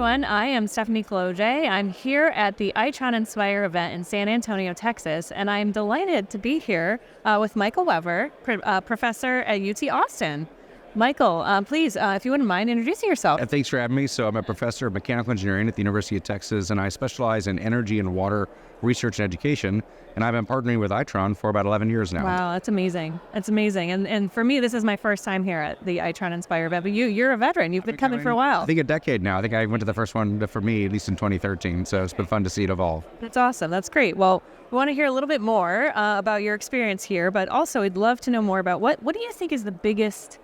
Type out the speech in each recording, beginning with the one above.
everyone. I am Stephanie Kolodziej. I'm here at the Itron Inspire event in San Antonio, Texas, and I'm delighted to be here with Michael Weber, professor at UT Austin. Michael, please, if you wouldn't mind introducing yourself. Thanks for having me. So I'm a professor of mechanical engineering at the University of Texas, and I specialize in energy and water research and education. And I've been partnering with Itron for about 11 years now. Wow, that's amazing. That's amazing. And for me, this is my first time here at the Itron Inspire event. But you're a veteran. You've been coming for a while. I think a decade now. I think I went to the first one for me, at least in 2013. So it's been fun to see it evolve. That's awesome. That's great. Well, we want to hear a little bit more about your experience here, but also I'd love to know more about what do you think is the biggest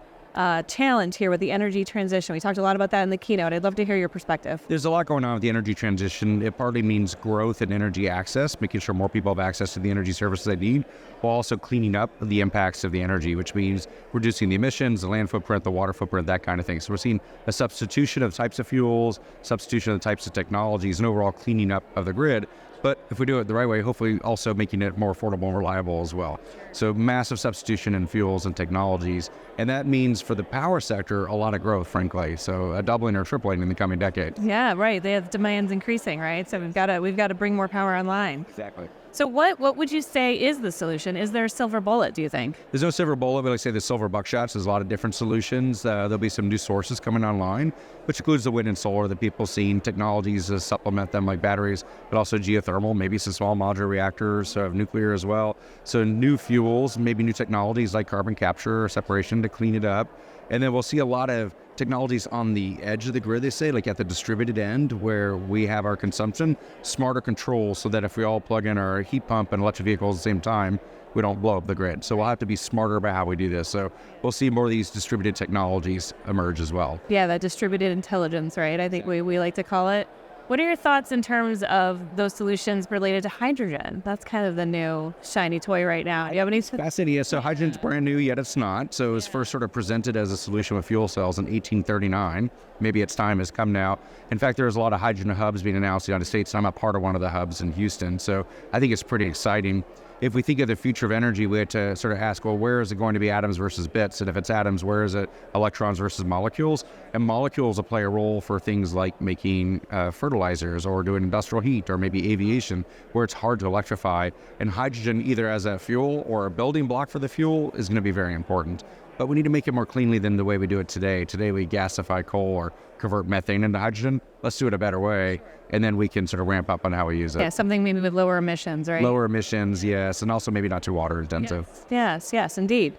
challenge here with the energy transition? We talked a lot about that in the keynote. I'd love to hear your perspective. There's a lot going on with the energy transition. It partly means growth in energy access, making sure more people have access to the energy services they need, while also cleaning up the impacts of the energy, which means reducing the emissions, the land footprint, the water footprint, that kind of thing. So we're seeing a substitution of types of fuels, substitution of the types of technologies, and overall cleaning up of the grid. But if we do it the right way, hopefully also making it more affordable and reliable as well. So massive substitution in fuels and technologies. And that means for the power sector, a lot of growth, frankly. So a doubling or tripling in the coming decade. Yeah, right. They have demands increasing, right? So we've got to bring more power online. Exactly. So what would you say is the solution? Is there a silver bullet, do you think? There's no silver bullet, but I say the silver buckshots. There's a lot of different solutions. There'll be some new sources coming online, which includes the wind and solar that people seeing, technologies to supplement them like batteries, but also geothermal, maybe some small modular reactors, nuclear as well. So new fuels, maybe new technologies like carbon capture or separation to clean it up. And then we'll see a lot of technologies on the edge of the grid, they say, like at the distributed end where we have our consumption, smarter controls so that if we all plug in our heat pump and electric vehicles at the same time, we don't blow up the grid. So we'll have to be smarter about how we do this. So we'll see more of these distributed technologies emerge as well. Yeah, that distributed intelligence, right? I think we like to call it. What are your thoughts in terms of those solutions related to hydrogen? That's kind of the new shiny toy right now. Do you have any? Fascinating. Yeah, so hydrogen's brand new, yet it's not. So it was first sort of presented as a solution with fuel cells in 1839. Maybe its time has come now. In fact, there's a lot of hydrogen hubs being announced in the United States, and I'm a part of one of the hubs in Houston. So I think it's pretty exciting. If we think of the future of energy, we have to sort of ask, well, where is it going to be atoms versus bits? And if it's atoms, where is it electrons versus molecules? And molecules will play a role for things like making fertilizers or doing industrial heat or maybe aviation, where it's hard to electrify. And hydrogen, either as a fuel or a building block for the fuel, is going to be very important. But we need to make it more cleanly than the way we do it today. Today we gasify coal or convert methane into hydrogen. Let's do it a better way, and then we can sort of ramp up on how we use it. Yeah, something maybe with lower emissions, right? Lower emissions, yes, and also maybe not too water intensive. Yes, indeed.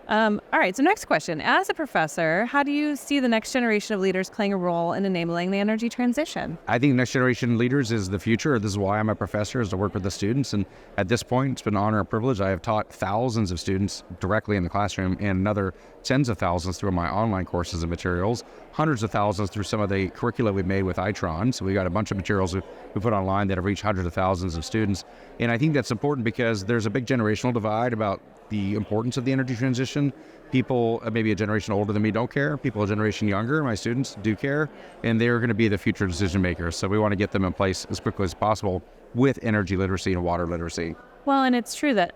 All right, so next question. As a professor, how do you see the next generation of leaders playing a role in enabling the energy transition? I think next generation leaders is the future. This is why I'm a professor, is to work with the students. And at this point, it's been an honor and privilege. I have taught thousands of students directly in the classroom and another tens of thousands through my online courses and materials, hundreds of thousands through some of the curricula we've made with Itron. So we got a bunch of materials we put online that have reached hundreds of thousands of students. And I think that's important because there's a big generational divide about the importance of the energy transition. People maybe a generation older than me don't care. People a generation younger, my students, do care. And they're going to be the future decision makers. So we want to get them in place as quickly as possible with energy literacy and water literacy. Well, and it's true that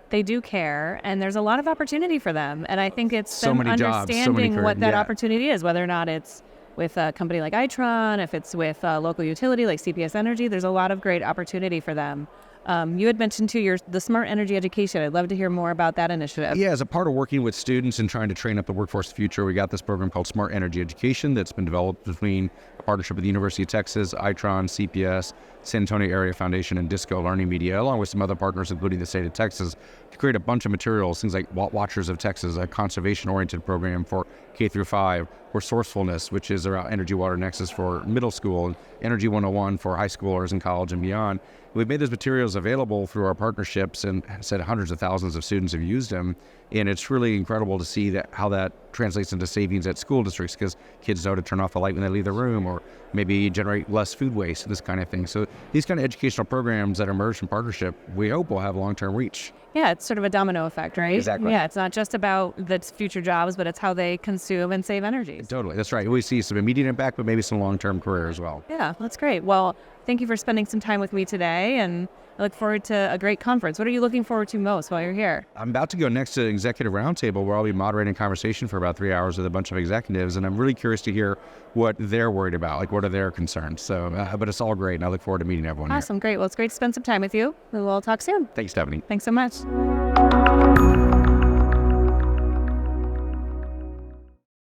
they do care, and there's a lot of opportunity for them. And I think it's them understanding what that opportunity is, whether or not it's with a company like Itron, if it's with a local utility like CPS Energy, there's a lot of great opportunity for them. You had mentioned too the smart energy education. I'd love to hear more about that initiative. Yeah, as a part of working with students and trying to train up the workforce of the future, we got this program called Smart Energy Education that's been developed between a partnership with the University of Texas, Itron, CPS, San Antonio Area Foundation, and Disco Learning Media, along with some other partners, including the state of Texas, to create a bunch of materials, things like Watchers of Texas, a conservation-oriented program for K through 5, Resourcefulness, which is around energy water nexus for middle school, and Energy 101 for high schoolers in college and beyond. We've made those materials available through our partnerships, and said hundreds of thousands of students have used them. And it's really incredible to see how that translates into savings at school districts, because kids know to turn off the light when they leave the room, or maybe generate less food waste, this kind of thing. So these kind of educational programs that emerge from partnership, we hope will have long-term reach. Yeah, it's sort of a domino effect, right? Exactly. Yeah, it's not just about the future jobs, but it's how they consume and save energy. Totally, that's right. We see some immediate impact, but maybe some long-term career as well. Yeah, that's great. Well, thank you for spending some time with me today, and I look forward to a great conference. What are you looking forward to most while you're here? I'm about to go next to Executive Roundtable, where I'll be moderating a conversation for about 3 hours with a bunch of executives, and I'm really curious to hear what they're worried about, like what are their concerns. So, but it's all great, and I look forward to meeting everyone. Awesome, great. Well, it's great to spend some time with you. We'll talk soon. Thanks, Stephanie. Thanks so much.